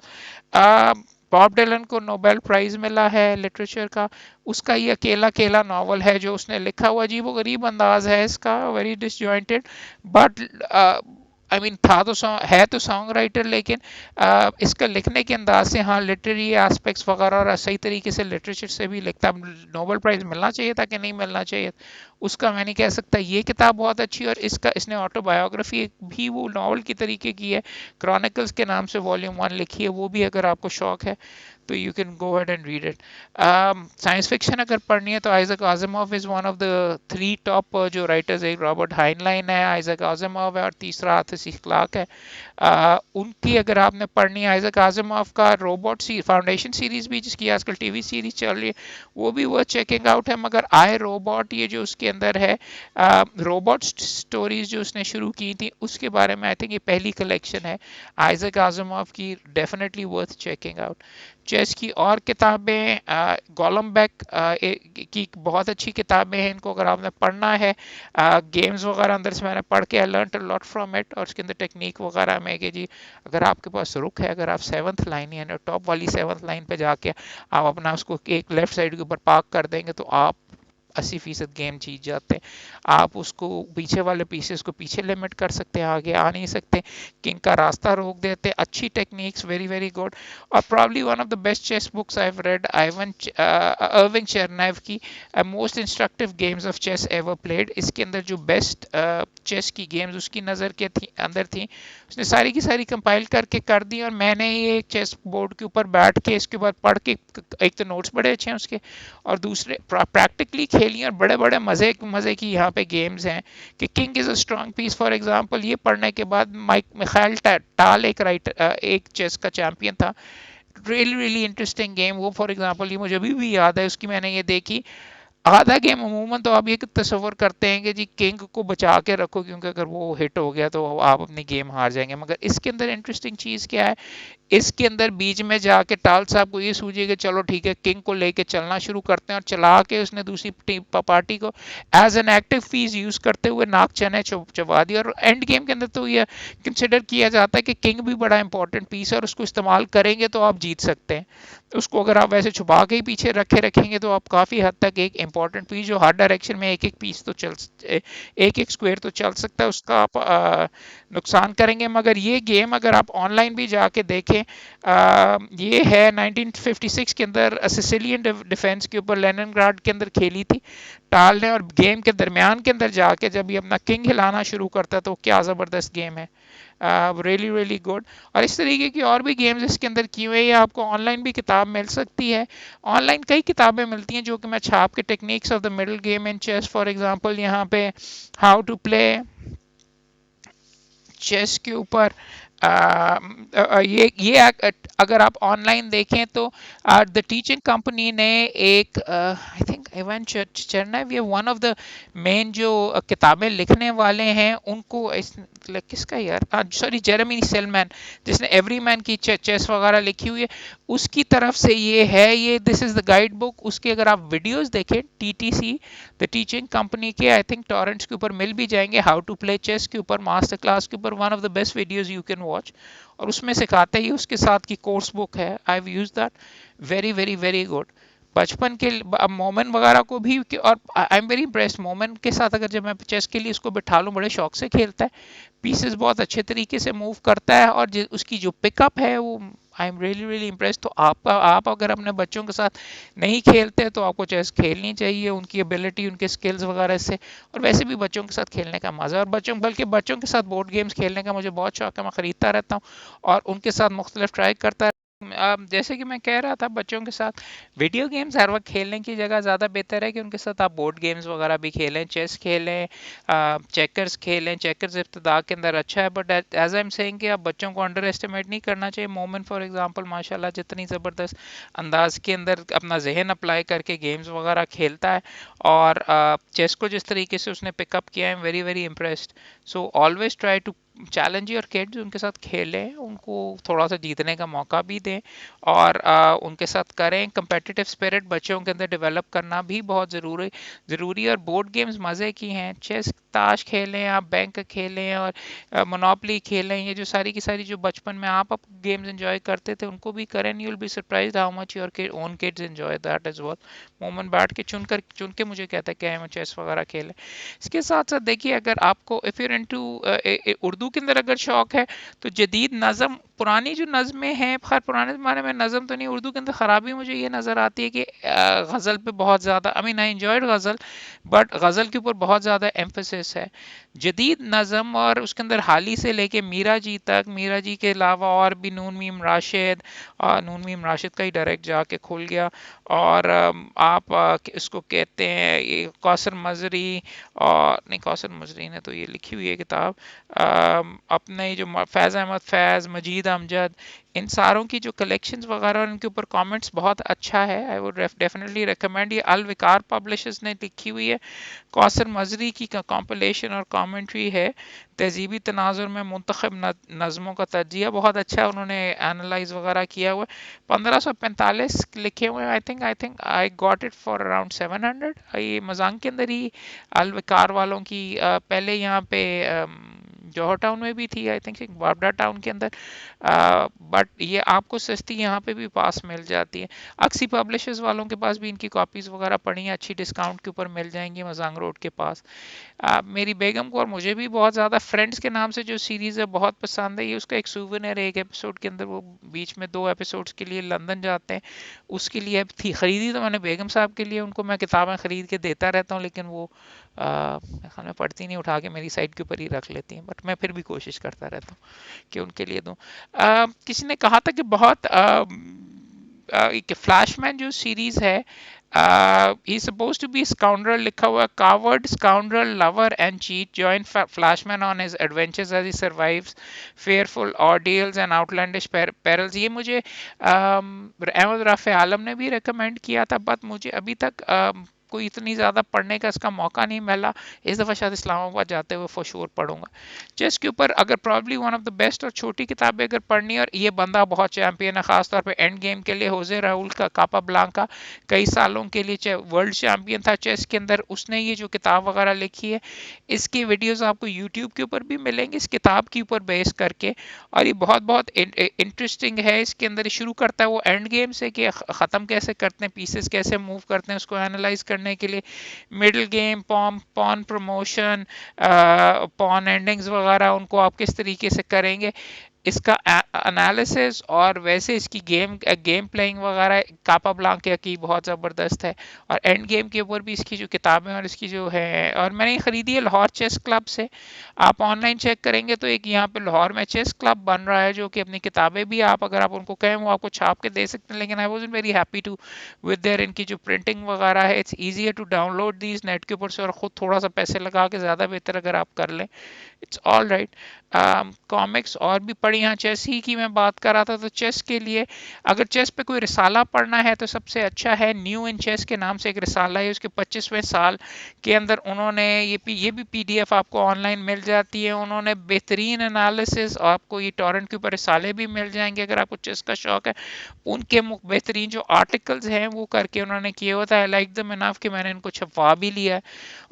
Bob Dylan को नोबेल प्राइज़ मिला है लिटरेचर का, उसका ये अकेला अकेला नावल है जो उसने लिखा हुआ, अजीब व गरीब अंदाज है इसका, very disjointed, but I mean था तो है तो सॉन्ग राइटर, लेकिन इसका लिखने के अंदाज से, हाँ लिटरेरी एस्पेक्ट्स वगैरह और सही तरीके से लिटरेचर से भी लिखता। नोबेल प्राइज़ मिलना चाहिए था कि नहीं मिलना चाहिए उसका मैं नहीं कह सकता। ये किताब बहुत अच्छी, और इसने ऑटोबायोग्राफी भी वो नावल की तरीके की है, क्रॉनिकल्स के नाम से वॉल्यूम 1 लिखी है, वो भी अगर आपको शौक है तो you can go ahead and read it. Science fiction अगर पढ़नी है तो Isaac Asimov is one of the 3 top जो राइटर्स है। रॉबर्ट हाइनलाइन है, आइजैक आसिमोव है और तीसरा आर्थर सी क्लार्क है। उनकी अगर आपने पढ़नी है, आइजैक आसिमोव का रोबोट फाउंडेशन सीरीज भी जिसकी आजकल टीवी सीरीज चल रही है वो भी वो चेकिंग आउट है। मगर आई रोबोट ये जो उसके अंदर है रोबोट स्टोरीज जो उसने शुरू की थी उसके बारे में आई थिंक ये पहली कलेक्शन है आइजैक आसिमोव की, definitely worth checking out. Chess की और किताबें गोलमबैक की बहुत अच्छी किताबें हैं, इनको अगर आपने पढ़ना है। गेम्स वगैरह अंदर से मैंने पढ़ के I learn a lot from it, और उसके अंदर टेक्निक वगैरह में कि जी अगर आपके पास रुक है, अगर आप 7th लाइन यानी टॉप वाली 7th लाइन पे जाके आप अपना उसको एक लेफ्ट साइड के ऊपर पार्क कर देंगे तो आप 80% गेम जीत जाते हैं। आप उसको पीछे वाले पीसेस को पीछे लिमिट कर सकते हैं, आगे आ नहीं सकते, किंग का रास्ता रोक देते हैं। अच्छी टेक्निक्स, वेरी वेरी गुड। और probably one of the best chess books I have read, Ivan Irving Chernev की most instructive games of chess ever played. इसके अंदर जो बेस्ट चेस की गेम्स उसकी नज़र के अंदर थी, उसने सारी की सारी कंपाइल करके कर दी। और मैंने ये चेस बोर्ड के ऊपर बैठ के इसके बाद पढ़ के, एक तो नोट्स बड़े अच्छे हैं उसके और दूसरे प्रैक्टिकली खेली और बड़े बड़े मज़े मज़े की यहाँ पे गेम्स हैं कि king is a strong piece. For example ये पढ़ने के बाद माइक मिखाइल टाल एक राइटर, एक चेस का चैंपियन था। रियली रियली इंटरेस्टिंग गेम वो। फॉर एग्जांपल ये मुझे अभी भी याद है, उसकी मैंने ये देखी आधा गेम। अमूमन तो आप ये तस्वर करते हैं कि जी किंग को बचा के रखो क्योंकि अगर वो हिट हो गया तो आप अपनी गेम हार जाएंगे, मगर इसके अंदर इंटरेस्टिंग चीज़ क्या है, इसके अंदर बीच में जाके टाल साहब को ये सूझे कि चलो ठीक है किंग को लेके चलना शुरू करते हैं, और चला के उसने दूसरी पार्टी को as an active piece use करते हुए नाक चने चबा दिया। और एंड गेम के अंदर तो ये कंसिडर किया जाता है कि किंग भी बड़ा इंपॉर्टेंट पीस है और उसको इस्तेमाल करेंगे तो आप जीत सकते हैं। उसको अगर आप वैसे छुपा के ही पीछे रखेंगे तो आप काफ़ी हद तक एक इंपॉर्टेंट पीस जो हर डायरेक्शन में एक एक पीस तो चल, एक एक स्क्वायर तो चल सकता है, उसका आप नुकसान करेंगे। मगर ये गेम अगर आप ऑनलाइन भी जाके देखें, ये है 1956 के अंदर सिसिलियन डिफेंस के ऊपर लेनिनग्राड के अंदर खेली थी टाल ने। और गेम के दरमियान के अंदर जाके जब ये अपना किंग हिलाना शुरू करता है तो क्या ज़बरदस्त गेम है, रियली रियली गुड। और इस तरीके की और भी गेम्स इसके अंदर की हुई है। आपको ऑनलाइन भी किताब मिल सकती है, ऑनलाइन कई किताबें मिलती हैं जो कि मैं छाप के, techniques of the middle game in chess for example, यहाँ पे हाउ टू प्ले चेस के ऊपर ये अगर आप ऑनलाइन देखें तो द टीचिंग कंपनी ने एक आई थिंक इवन चरनाव, ये वन ऑफ द मेन जो किताबें लिखने वाले हैं उनको किसका यार, सॉरी जेरेमी सेलमैन, जिसने एवरी मैन की चेस वगैरह लिखी हुई है, उसकी तरफ से ये है, ये this is the guide book. उसके अगर आप वीडियोस देखें टीटीसी द टीचिंग कंपनी के, आई थिंक टॉरेंट्स के ऊपर मिल भी जाएंगे, हाउ टू प्ले चेस के ऊपर मास्टर क्लास के ऊपर, one of the best videos you can watch. और उसमें सिखाते ही उसके साथ की कोर्स बुक है, I have used that, very very very good. बचपन के मोमेंट वगैरह को भी, और आई एम वेरी इम्प्रेस्ड मोमेंट के साथ, अगर जब मैं चेस के लिए इसको बिठा लूँ बड़े शौक से खेलता है, पीसेस बहुत अच्छे तरीके से मूव करता है, और उसकी जो पिकअप है वो I am really really impressed. तो आप अगर अपने बच्चों के साथ नहीं खेलते तो आपको चेस खेलनी चाहिए, उनकी एबिलिटी, उनके स्किल्स वगैरह से, और वैसे भी बच्चों के साथ खेलने का मज़ा। और बल्कि बच्चों के साथ बोर्ड गेम्स खेलने का मुझे बहुत शौक है, मैं ख़रीदता रहता हूँ और उनके साथ मुख्तलिफ ट्राई करता। जैसे कि मैं कह रहा था, बच्चों के साथ वीडियो गेम्स हर वक्त खेलने की जगह ज़्यादा बेहतर है कि उनके साथ आप बोर्ड गेम्स वगैरह भी खेलें, चेस खेलें, चेकर्स खेलें। चेकर्स इब्तदा के अंदर अच्छा है, but as I am saying कि आप बच्चों को अंडर एस्टिमेट नहीं करना चाहिए। मोमिन फॉर एग्जांपल माशाल्लाह जितनी ज़बरदस्त अंदाज के अंदर अपना जहन अप्लाई करके गेम्स वगैरह खेलता है, और चेस को जिस तरीके से उसने पिकअप किया, I am very very impressed. So always try to challenge your kids, उनके साथ खेलें, उनको थोड़ा सा जीतने का मौका भी दें, और उनके साथ करें। कंपेटिटिव स्पिरिट बच्चों के अंदर डेवलप करना भी बहुत ज़रूरी है। और बोर्ड गेम्स मज़े की हैं, चेस ताश खेलें, आप बैंक खेलें, और मोनोपली खेलें, ये जो सारी की सारी जो बचपन में आप गेम्स एंजॉय करते थे उनको भी करें। You will be surprised how much your own kids enjoy that as well. Moment बैठ के चुन के मुझे कहता है कि हम चेस वगैरह खेलें। इसके साथ साथ देखिए, अगर आपको इफ़ यूर इनटू उर्दू के अंदर अगर शौक है तो जदीद नज़म, पुरानी जो नज़में हैं, खैर पुराने ज़माने में नज़म तो नहीं, उर्दू के अंदर ख़राबी मुझे ये नज़र आती है कि गज़ल पे बहुत ज़्यादा, I mean I enjoyed ghazal, but गज़ल के ऊपर बहुत ज़्यादा एम्फोसिस है। जदीद नज़म, और उसके अंदर हाली से लेके मीरा जी तक, मीरा जी के अलावा और भी नून मीम राशिद, नून मीम राशिद का ही डायरेक्ट जाके खुल गया। और आप इसको कहते हैं ये कौसर मजरी, और नहीं कौसर मजरी ने तो ये लिखी हुई है किताब, अपने ये जो फैज़ अहमद फैज़, मजीद अमजद, इन सारों की जो कलेक्शंस वगैरह और इनके ऊपर कमेंट्स बहुत अच्छा है। I would definitely recommend. ये अल विकार पब्लिशर्स ने लिखी हुई है। कौसर मजरी की कॉम्पिलेशन और कमेंट्री है। तहजीबी तनाजुर में मुंतखब नज़मों का तजिया बहुत अच्छा उन्होंने एनालाइज वगैरह किया हुआ है। 1545 लिखे हुए हैं। I think I got it for around 700। ये मजांग के अंदर ही अलविकार वालों की पहले यहाँ पे जौहर टाउन में भी थी, आई थिंक बाबरा टाउन के अंदर, बट ये आपको सस्ती यहाँ पे भी पास मिल जाती है। अक्सी पब्लिशर्स वालों के पास भी इनकी कॉपीज़ वगैरह पड़ी हैं, अच्छी डिस्काउंट के ऊपर मिल जाएंगी मजांग रोड के पास। मेरी बेगम को और मुझे भी बहुत ज़्यादा फ्रेंड्स के नाम से जो सीरीज़ है बहुत पसंद है। ये उसका एक सूवेनियर है, एक एपिसोड के अंदर वो बीच में 2 एपिसोड्स के लिए लंदन जाते हैं, उसके लिए अब थी खरीदी तो मैंने बेगम साहब के लिए, उनको मैं किताबें खरीद के देता रहता हूँ, लेकिन वो मैं पढ़ती नहीं, उठा के मेरी साइड के ऊपर ही रख लेती हैं, बट मैं फिर भी कोशिश करता रहता हूँ कि उनके लिए दूँ। किसी ने कहा था कि बहुत एक फ्लैशमैन जो सीरीज है, he suppose to be scoundrel, लिखा हुआ coward scoundrel lover and cheat join Flashman on his adventures as he survives fearful ordeals and outlandish perils. ये मुझे अहमद राफे आलम ने भी रिकमेंड किया था, बट मुझे अभी तक कोई इतनी ज़्यादा पढ़ने का इसका मौका नहीं मिला। इस दफ़ा शायद इस्लामाबाद जाते हुए फॉर श्योर पढ़ूंगा। चेस के ऊपर अगर probably one of the best और छोटी किताबें अगर पढ़नी है, और ये बंदा बहुत चैंपियन है खासतौर पे एंड गेम के लिए, होजे राहुल का कापा ब्लांका, कई सालों के लिए वर्ल्ड चैंपियन था चेस के अंदर, उसने ये जो किताब वगैरह लिखी है, इसकी वीडियोस आपको यूट्यूब के ऊपर भी मिलेंगे इस किताब के ऊपर बेस करके, और ये बहुत बहुत इंटरेस्टिंग है। इसके अंदर शुरू करता है वो एंड गेम से कि ख़त्म कैसे करते हैं, पीसेस कैसे मूव करते हैं, उसको एनालाइज करने के लिए middle game, pawn promotion, pawn endings वगैरह, उनको आप किस तरीके से करेंगे, इसका एनालिसिस, और वैसे इसकी गेम प्लेइंग वगैरह कापा ब्लांका की बहुत ज़बरदस्त है। और एंड गेम के ऊपर भी इसकी जो किताबें और इसकी जो है, और मैंने ख़रीदी है लाहौर चेस क्लब से। आप ऑनलाइन चेक करेंगे तो एक यहाँ पे लाहौर में चेस क्लब बन रहा है, जो कि अपनी किताबें भी आप अगर आप उनको कहें वो आपको छाप के दे सकते हैं, लेकिन I was very happy to with there, इनकी जो प्रिंटिंग वगैरह है, it's easier to download these net के ऊपर से, और ख़ुद थोड़ा सा पैसे लगा के ज़्यादा बेहतर अगर आप कर लें, इट्स ऑल राइट। कॉमिक्स और भी पढ़ी, यहाँ चेस ही की मैं बात कर रहा था, तो चेस के लिए अगर चेस पे कोई रिसाला पढ़ना है तो सबसे अच्छा है न्यू इन चेस के नाम से एक रिसाला है, उसके 25वें साल के अंदर उन्होंने ये भी पीडीएफ आपको ऑनलाइन मिल जाती है। उन्होंने बेहतरीन एनालिसिस, आपको ये टॉरेंट के ऊपर रिसाले भी मिल जाएंगे अगर आपको चेस का शौक है, उनके बेहतरीन जो आर्टिकल्स हैं वो करके उन्होंने किए होता है। लाइक द इनफ कि मैंने इनको छपवा भी लिया है,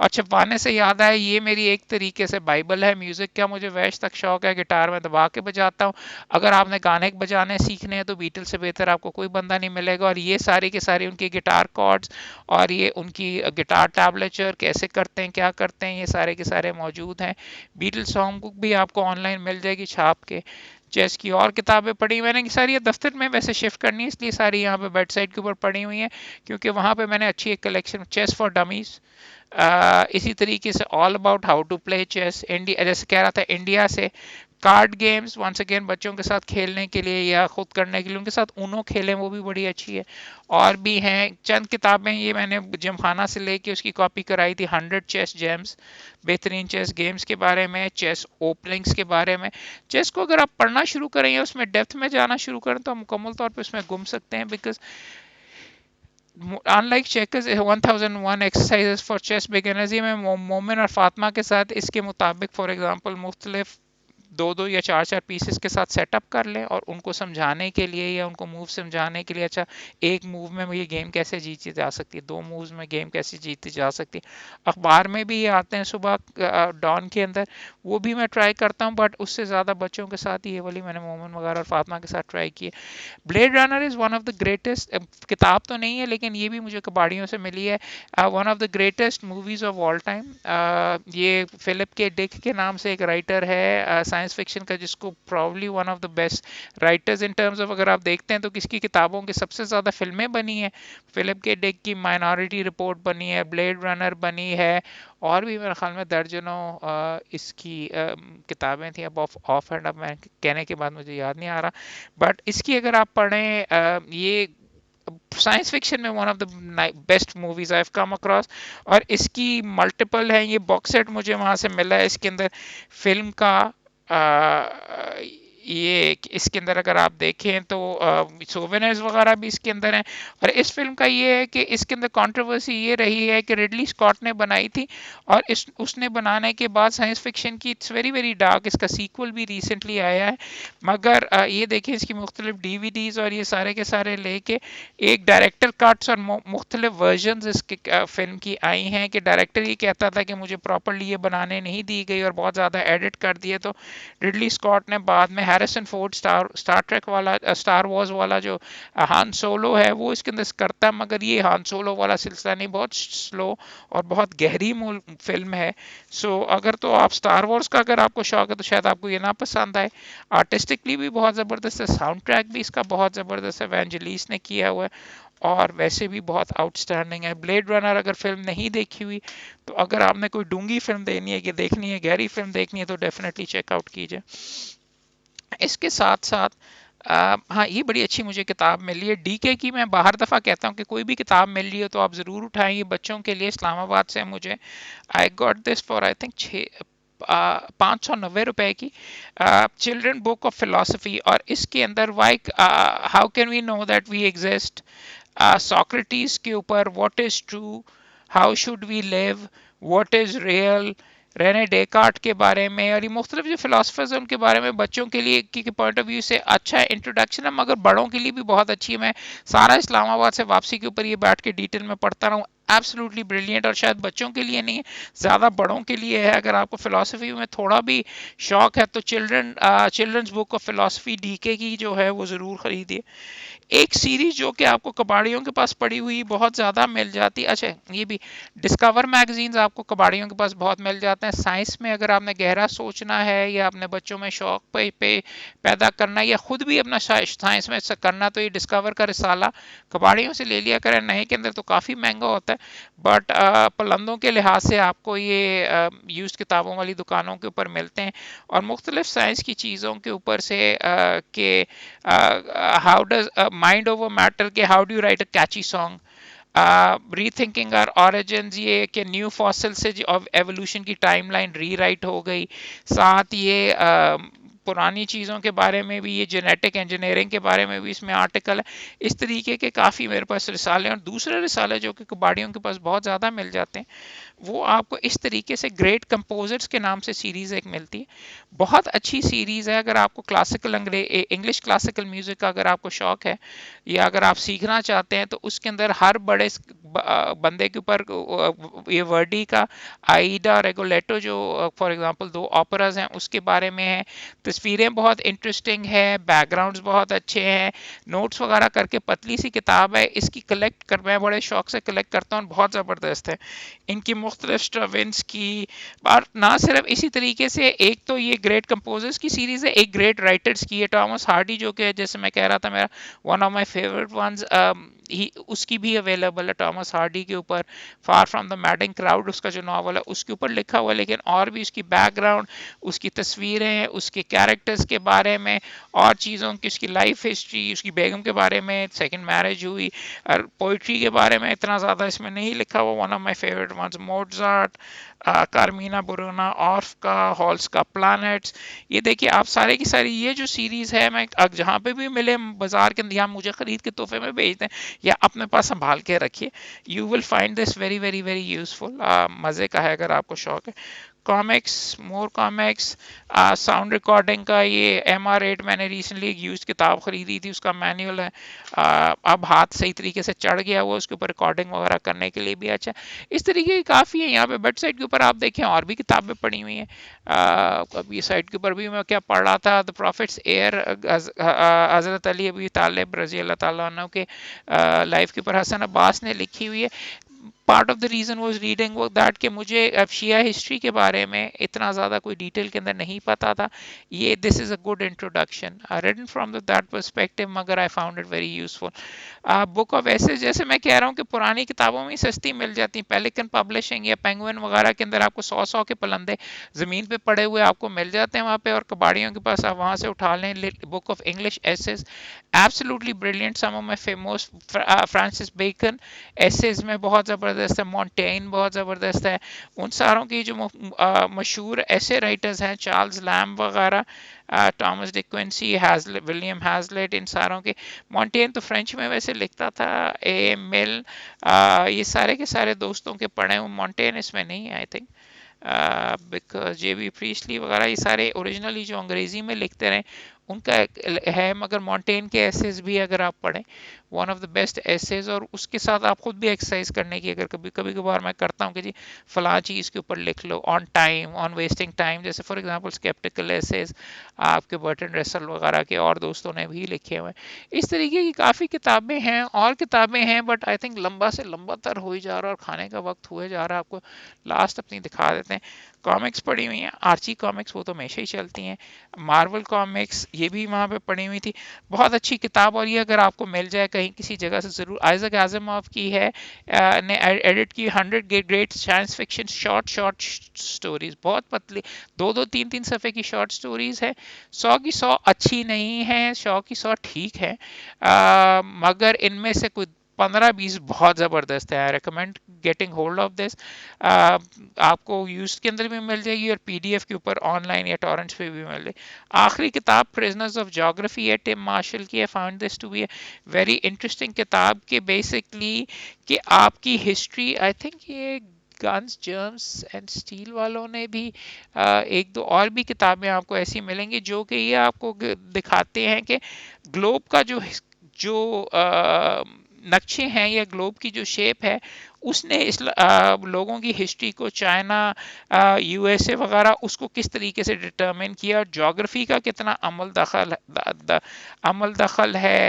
और छपवाने से याद आया, ये मेरी एक तरीके से बाइबल है म्यूज़िक का। मुझे वैश तक शौक है, गिटार में दबा के बजाता हूँ। अगर आपने गाने बजाने सीखने हैं तो बीटल से बेहतर आपको कोई बंदा नहीं मिलेगा, और ये सारी के सारी उनकी गिटार कॉर्ड्स और ये उनकी गिटार टैबलेचर कैसे करते हैं, क्या करते हैं, ये सारे के सारे मौजूद हैं। बीटल सॉन्ग बुक भी आपको ऑनलाइन मिल जाएगी छाप के। चेस की और किताबें पढ़ी मैंने सारी, ये दफ्तर में वैसे शिफ्ट करनी है इसलिए सारी यहाँ पे बेड साइड के ऊपर पड़ी हुई हैं, क्योंकि वहाँ पे मैंने अच्छी एक कलेक्शन चेस फॉर डमीज, इसी तरीके से all about how to play chess India, जैसे कह रहा था इंडिया से कार्ड गेम्स वंस अगेन बच्चों के साथ खेलने के लिए या खुद करने के लिए, उनके साथ ऊनो खेलें, वो भी बड़ी अच्छी है। और भी हैं चंद किताबें, ये मैंने जिमखाना से लेके उसकी कॉपी कराई थी, 100 चेस जेम्स, बेहतरीन चेस गेम्स के बारे में, चेस ओपनिंग्स के बारे में। चेस को अगर आप पढ़ना शुरू करें या उसमें डेप्थ में जाना शुरू करें तो आप मुकम्मल तौर पर उसमें गुम सकते हैं, because unlike checkers 1001 exercises for chess beginners, ये मैं मोमिन और फातिमा के साथ इसके मुताबिक फॉर एग्जांपल मुख्तलिफ 2-2 या 4-4 पीसेस के साथ सेटअप कर लें, और उनको समझाने के लिए या उनको मूव समझाने के लिए, अच्छा एक मूव में ये गेम कैसे जीती जा सकती है, 2 मूव्स में गेम कैसे जीती जा सकती है। अखबार में भी ये आते हैं सुबह डॉन के अंदर, वो भी मैं ट्राई करता हूँ, बट उससे ज़्यादा बच्चों के साथ ही ये वाली मैंने मोमिन वगैरह और फातिमा के साथ ट्राई की है। Blade runner is one of the greatest, किताब तो नहीं है लेकिन ये भी मुझे कबाड़ियों से मिली है, one of the greatest movies of all time. ये फिलिप के डिक के नाम से एक राइटर है, साइंस फिक्शन का, जिसको probably one of the best writers in terms of, अगर आप देखते हैं तो किसकी किताबों की सबसे ज़्यादा फिल्में बनी हैं, फिलिप के डिक की माइनॉरिटी रिपोर्ट बनी है, ब्लेड रनर बनी है, और भी मेरे ख्याल में दर्जनों इसकी किताबें थी। अब ऑफ ऑफ एंड, अब मैं कहने के बाद मुझे याद नहीं आ रहा, बट इसकी अगर आप पढ़ें, ये साइंस फिक्शन में one of the best movies I have come across. और इसकी मल्टीपल है, ये बॉक्स सेट मुझे वहां से मिला है, इसके अंदर फिल्म का ये इसके अंदर अगर आप देखें तो सोवेनिर्स वगैरह भी इसके अंदर हैं। और इस फिल्म का ये है कि इसके अंदर कंट्रोवर्सी ये रही है कि रिडली स्कॉट ने बनाई थी, और इस उसने बनाने के बाद साइंस फिक्शन की इट्स वेरी वेरी डार्क, इसका सीक्वल भी रिसेंटली आया है, मगर ये देखें इसकी मुख्तलिफ डीवीडीज और ये सारे के सारे लेके एक डायरेक्टर कट्स और मुख्तलिफ वर्जन इसके फिल्म की आई हैं, कि डायरेक्टर ये कहता था कि मुझे प्रॉपरली ये बनाने नहीं दी गई और बहुत ज़्यादा एडिट कर दिए, तो रिडली स्कॉट ने बाद में हैरिसन फोर्ड स्टार ट्रेक वाला, स्टार वॉर्स वाला जो हान सोलो है वो इसके अंदर करता है, मगर ये हान सोलो वाला सिलसिला नहीं, बहुत स्लो और बहुत गहरी फिल्म है। सो अगर तो आप स्टार वॉर्स का अगर आपको शौक है तो शायद आपको ये ना पसंद आए। आर्टिस्टिकली भी बहुत ज़बरदस्त है, साउंड ट्रैक भी इसका बहुत ज़बरदस्त है, वेंजलीस ने किया हुआ है, और वैसे भी बहुत आउटस्टैंडिंग है। ब्लेड रनर अगर फिल्म नहीं देखी हुई तो अगर आपने कोई डूंगी फिल्म देनी है कि देखनी है, गहरी फिल्म देखनी है, तो डेफिनेटली चेकआउट कीजिए। इसके साथ साथ हाँ, ये बड़ी अच्छी मुझे किताब मिली है डीके की। मैं बाहर दफ़ा कहता हूँ कि कोई भी किताब मिल रही हो तो आप ज़रूर उठाएं, ये बच्चों के लिए इस्लामाबाद से मुझे I got this for I think 590 रुपए की, चिल्ड्रन बुक ऑफ फिलोसफी। और इसके अंदर why how can we know that we exist, Socrates के ऊपर, what is true, how should we live, what is real, René Descartes के बारे में, और ये मुख्तलिफ जो फिलासफर्स हैं उनके बारे में बच्चों के लिए की पॉइंट ऑफ व्यू से अच्छा इंट्रोडक्शन है, मगर बड़ों के लिए भी बहुत अच्छी है। मैं सारा इस्लामाबाद से वापसी के ऊपर ये बैठ के डिटेल में पढ़ता रहूँ, एब्सोल्युटली ब्रिलियंट। और शायद बच्चों के लिए नहीं है, ज़्यादा बड़ों के लिए है। अगर आपको फिलोसफी में थोड़ा भी शौक है तो children's book of philosophy DK की जो है वो ज़रूर खरीदिए। एक सीरीज जो कि आपको कबाड़ियों के पास पड़ी हुई बहुत ज़्यादा मिल जाती है, अच्छा ये भी डिस्कवर मैगजीन्स आपको कबाड़ियों के पास बहुत मिल जाते हैं। साइंस में अगर आपने गहरा सोचना है या अपने बच्चों में शौक पे पैदा करना है या खुद भी अपना साइंस में करना, तो ये डिस्कवर का रिसाला कबाड़ियों से ले लिया करें। नए के अंदर तो काफ़ी महंगा होता है, बट पलंदों के लिहाज से आपको ये यूज किताबों वाली दुकानों के ऊपर मिलते हैं, और मुख्तलिफ साइंस की चीज़ों के ऊपर से के how does mind over matter, के how do you write a catchy song, rethinking our origins, ये कि न्यू फॉसिल से एवोल्यूशन की टाइमलाइन रीराइट हो गई। साथ ये पुरानी चीज़ों के बारे में भी, ये जेनेटिक इंजीनियरिंग के बारे में भी इसमें आर्टिकल है। इस तरीके के काफ़ी मेरे पास रिसाले हैं। और दूसरे रिसाले जो कि कबाड़ियों के पास बहुत ज़्यादा मिल जाते हैं, वो आपको इस तरीके से ग्रेट कंपोजर्स के नाम से सीरीज़ एक मिलती है, बहुत अच्छी सीरीज़ है। अगर आपको क्लासिकल इंग्लिश क्लासिकल म्यूज़िक का अगर आपको शौक है या अगर आप सीखना चाहते हैं, तो उसके अंदर हर बड़े बंदे के ऊपर ये वर्डी का आईडा रेगोलेटो जो फॉर एग्जांपल दो ओपेराज हैं उसके बारे में है। तस्वीरें बहुत इंटरेस्टिंग है, बैकग्राउंड्स बहुत अच्छे हैं, नोट्स वगैरह करके पतली सी किताब है। इसकी कलेक्ट कर मैं बड़े शौक से कलेक्ट करता हूँ, बहुत ज़बरदस्त है। इनकी मुख्तलिफ स्ट्रविंस की, और ना सिर्फ इसी तरीके से, एक तो ये ग्रेट कंपोजर्स की सीरीज़ है, एक ग्रेट राइटर्स की है। टॉमस हार्डी जो कि जैसे मैं कह रहा था मेरा one of my favourite once, उसकी भी अवेलेबल है टॉमस हार्डी के ऊपर। Far from the madding crowd उसका जो नावल है उसके ऊपर लिखा हुआ है, लेकिन और भी उसकी बैकग्राउंड, उसकी तस्वीरें, उसके कैरेक्टर्स के बारे में और चीज़ों की, उसकी लाइफ हिस्ट्री, उसकी बेगम के बारे में, सेकंड मैरिज हुई, और पोइट्री के बारे में इतना ज़्यादा इसमें नहीं लिखा हुआ। One of my favourite ones Mozart, Carmina Burana, Orff का, हॉल्स का प्लैनेट्स। ये देखिए आप सारे की सारी ये जो सीरीज़ है, मैं जहाँ पे भी मिले बाजार के अंदर, यहाँ मुझे ख़रीद के तोहफे में भेज दें या अपने पास संभाल के रखिए, you will find this very very very useful. मज़े का है अगर आपको शौक है। कॉमिक्स, मोर कॉमिक्स, साउंड रिकॉर्डिंग का ये MR8 मैंने रिसेंटली एक यूज किताब खरीदी थी, उसका मैनुअल है। अब हाथ सही तरीके से चढ़ गया हुआ, उसके ऊपर रिकॉर्डिंग वगैरह करने के लिए भी अच्छा। इस तरीके की काफ़ी है। यहाँ पे वेबसाइट के ऊपर आप देखें और भी किताबें पड़ी हुई हैं। अब ये साइट के ऊपर भी मैं क्या पढ़ रहा था, द प्रॉफिट्स एयर, हज़रत अली अबी तालिब रजी अल्लाह ताला अन्हु के लाइफ के ऊपर हसन अब्बास ने लिखी हुई है। Part of the reason was reading वो दैट कि मुझे अब शिया हिस्ट्री के बारे में इतना ज़्यादा कोई डिटेल के अंदर नहीं पता था। ये this is a good introduction written from that perspective, मगर I found it very useful. Book of ऐसे जैसे मैं कह रहा हूँ कि पुरानी किताबों में सस्ती मिल जाती हैं, पेलिकन पब्लिशिंग या पेंगुइन वगैरह के अंदर आपको 100 के पलंदे ज़मीन पे पड़े हुए आपको मिल जाते हैं वहाँ पे, और कबाड़ियों के पास आप वहाँ से उठा लें। Book of English essays absolutely brilliant, some of my famous Francis Bacon essays में बहुत ज़बरदस्त है, मॉन्टेन बहुत ज़बरदस्त है। उन सारों की जो मशहूर ऐसे राइटर्स हैं, चार्ल्स लैम्ब वगैरह, टॉमस डिक्वेंसी, विलियम हैजलिट, इन सारों के। मॉन्टेन तो फ्रेंच में वैसे लिखता था, ए मिल, ये सारे के सारे दोस्तों के पढ़े हुए। मॉन्टेन इसमें नहीं है I think, because J B Priestley वगैरह ये सारे ओरिजिनली जो अंग्रेज़ी में लिखते रहे उनका है, मगर मॉन्टेन के एसेज भी अगर आप पढ़ें, one of the best essays, और उसके साथ आप खुद भी एक्सरसाइज करने की, अगर कभी कभी कभार मैं करता हूँ कि जी फलां चीज़ के ऊपर लिख लो, on time, on wasting time, जैसे फॉर एग्जांपल स्केप्टिकल एसेज आपके बर्टन रसल वगैरह के और दोस्तों ने भी लिखे हुए हैं। इस तरीके की काफ़ी किताबें हैं, और किताबें हैं, बट आई थिंक लंबा से लंबा तर हो ही जा रहा है और खाने का वक्त हुए जा रहा है। आपको लास्ट अपनी दिखा देते हैं। कॉमिक्स पढ़ी हुई हैं, आर्ची कॉमिक्स, वो तो हमेशा ही चलती हैं। मार्वल कॉमिक्स ये भी वहाँ पे पढ़ी हुई थी, बहुत अच्छी किताब। और ये अगर आपको मिल जाए कहीं किसी जगह से ज़रूर, आइजक आज़िमोव की है, ने एडिट की 100 great science fiction short short stories, बहुत पतली, दो दो तीन तीन सफ़े की शॉर्ट स्टोरीज है। 100 की 100 अच्छी नहीं है, 100 की 100 ठीक है, मगर इनमें से कुछ 15-20 बहुत ज़बरदस्त है। I recommend getting hold of this. आपको यूज के अंदर भी मिल जाएगी और पीडीएफ के ऊपर ऑनलाइन या टॉरेंट्स पे भी मिल जाएगी। आखिरी किताब प्रिजनर्स ऑफ ज्योग्राफी है, टिम मार्शल की। I found this to be very interesting किताब के बेसिकली कि आपकी हिस्ट्री, आई थिंक ये गन्स जर्म्स एंड स्टील वालों ने भी एक दो और भी किताबें आपको ऐसी मिलेंगी जो कि ये आपको दिखाते हैं कि ग्लोब का जो नक्शे हैं या ग्लोब की जो शेप है, उसने इस लोगों की हिस्ट्री को, चाइना, यूएसए वगैरह, उसको किस तरीके से डिटरमिन किया, ज्योग्राफी का कितना अमल दखल है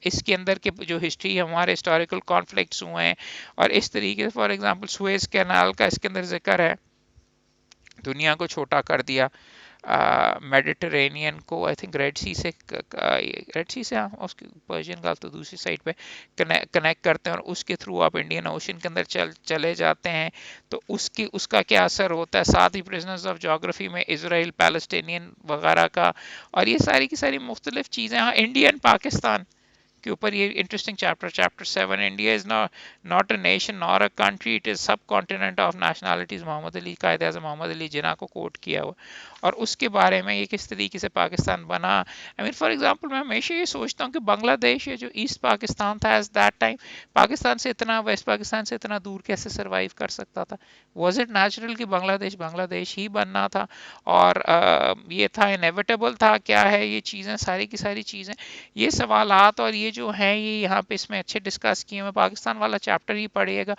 इसके अंदर के जो हिस्ट्री हमारे हिस्टोरिकल कॉन्फ्लिक्ट्स हुए हैं। और इस तरीके से फॉर एग्जांपल सुएज कैनाल का इसके अंदर जिक्र है, दुनिया को छोटा कर दिया। मेडिटरेनियन को आई थिंक रेड सी से, हाँ, उसके पर्शियन गल्फ तो दूसरी साइड पे कनेक्ट करते हैं, और उसके थ्रू आप इंडियन ओशन के अंदर चले जाते हैं, तो उसका क्या असर होता है। साथ ही प्रिजनर्स ऑफ ज्योग्राफी में इसराइल पैलेस्टीनियन वगैरह का, और ये सारी की सारी मुख्तलिफ चीज़ें। हाँ, इंडियन पाकिस्तान के ऊपर ये interesting chapter, chapter 7, India is not a nation nor a country, it is subcontinent of nationalities, Mohammad Ali, Quaid Azam Mohammad Ali Jinnah को कोट किया हुआ, और उसके बारे में ये किस तरीके से पाकिस्तान बना। आई मीन फॉर एग्जांपल मैं हमेशा ये सोचता हूँ कि बांग्लादेश या जो ईस्ट पाकिस्तान था एज दैट टाइम, पाकिस्तान से इतना, वेस्ट पाकिस्तान से इतना दूर कैसे सर्वाइव कर सकता था। वॉज इट नेचुरल कि बांग्लादेश बांग्लादेश ही बनना था, और ये था इनएविटेबल था, क्या है ये चीज़ें, सारी की सारी चीज़ें, ये सवालात और ये जो हैं, ये यहाँ पे इसमें अच्छे डिस्कस किए हुए। पाकिस्तान वाला चैप्टर ही पढ़िएगा,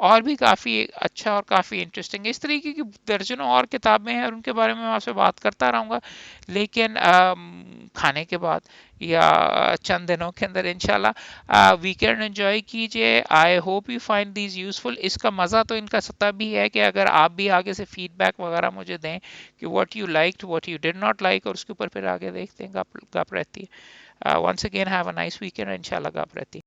और भी काफ़ी अच्छा और काफ़ी इंटरेस्टिंग। इस तरीके की दर्जनों और किताबें हैं, और उनके बारे में मैं आपसे बात करता रहूँगा, लेकिन खाने के बाद या चंद दिनों के अंदर इंशाल्लाह। वीकेंड एंजॉय कीजिए। I hope you find these useful. इसका मज़ा तो इनका सतह भी है कि अगर आप भी आगे से फीडबैक वगैरह मुझे दें कि what you liked, what you did not like, और उसके ऊपर फिर आगे देखते हैं, गप गप रहती है। Once again, have a nice weekend. Inshallah, gap रहती है।